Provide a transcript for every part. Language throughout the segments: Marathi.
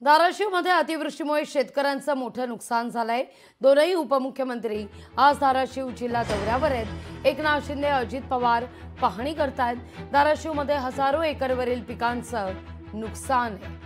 धाराशिवमध्ये अतिवृष्टीमुळे शेतकऱ्यांचं मोठं नुकसान झालंय। दोनही उपमुख्यमंत्री आज धाराशिव जिल्हा दौऱ्यावर आहेत। एकनाथ शिंदे, अजित पवार पाहणी करतायत। धाराशिवमध्ये हजारो एकरवरील पिकांचं नुकसान आहे।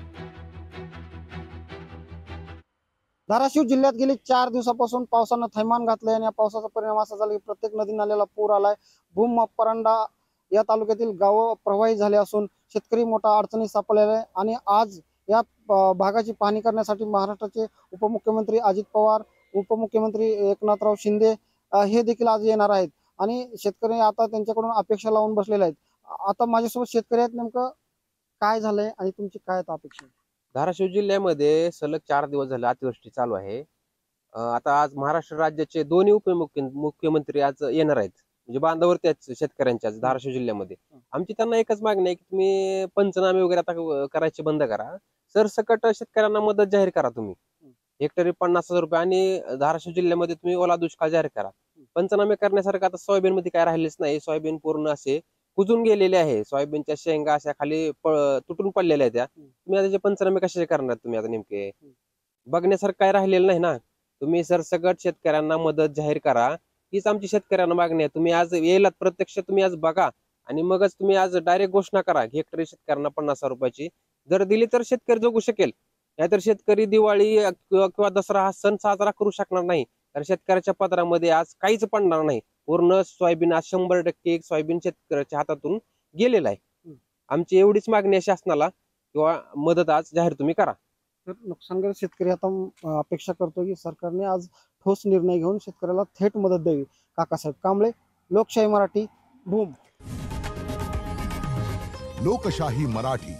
धाराशिव जिल्ह्यात गेली 4 दिवसापासून पावसानं थैमान घातलंय आणि या पावसाचा परिणाम असा झाला की प्रत्येक नदी नाल्याला पूर आलाय। भूम, परांडा या तालुक्यातील गावं प्रवाहित झाले असून शेतकरी मोठा अडचणीत सापडलेला आहे। आणि आज या भागाची पाहणी करण्यासाठी महाराष्ट्राचे उपमुख्यमंत्री अजित पवार, उपमुख्यमंत्री एकनाथराव शिंदे हे देखील आज येणार आहेत। आणि शेतकरी आता त्यांच्याकडून अपेक्षा लावून बसलेले आहेत। आता माझ्यासोबत शेतकरी आहेत, नेमकं काय झालंय आणि तुमची काय अपेक्षा? धाराशिव जिल्ह्यामध्ये सलग 4 दिवस झाले अतिवृष्टी चालू आहे। आता आज महाराष्ट्र राज्याचे दोन्ही उपमुख्यमंत्री आज येणार आहेत, म्हणजे बांधावरती आहेत शेतकऱ्यांच्या आज धाराशिव जिल्ह्यामध्ये। आमची त्यांना एकच मागणी आहे की तुम्ही पंचनामे वगैरे आता करायचे बंद करा, सरसकट शेतकऱ्यांना मदत जाहीर करा। तुम्ही हेक्टरी 50,000 रुपये आणि धाराशिव जिल्ह्यामध्ये तुम्ही ओला दुष्काळ जाहीर करा। पंचनामे करण्यासारखं आता सोयाबीन मध्ये काय राहिलेच नाही। सोयाबीन पूर्ण असे कुजून गेलेले आहे। सोयाबीनच्या शेंगा अशा खाली तुटून पडलेल्या आहेत। तुम्ही त्याचे पंचनामे कशाचे करणार? तुम्ही आता नेमके बघण्यासारखं काय राहिलेलं नाही ना। तुम्ही सरसकट शेतकऱ्यांना मदत जाहीर करा, हीच आमची शेतकऱ्यांना मागणी आहे। तुम्ही आज येलात प्रत्यक्ष, तुम्ही आज बघा आणि मगच तुम्ही आज डायरेक्ट घोषणा करा हेक्टरी शेतकऱ्यांना 50,000 रुपयाची। जर दिली तर शेतकरी जगू शकेल, नाहीतर शेतकरी दिवाळी किंवा दसरा हा सण साजरा करू शकणार नाही। कारण शेतकऱ्याच्या पदरामध्ये आज काहीच पडणार नाही। पूर्ण सोयाबीन आज 100% सोयाबीन शेतकऱ्याच्या हातातून गेलेला आहे। आमची एवढीच मागणी आहे शासनाला, किंवा मदत आज जाहीर तुम्ही करा। तर नुकसानग्रस्त शेतकरी आता अपेक्षा करतो की सरकारने आज ठोस निर्णय घेऊन शेतकऱ्याला थेट मदत द्यावी। काकासाहेब कांबळे, लोकशाही मराठी, भूम। लोकशाही मराठी,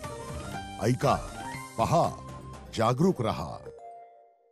ऐका, पहा, जागरूक रहा।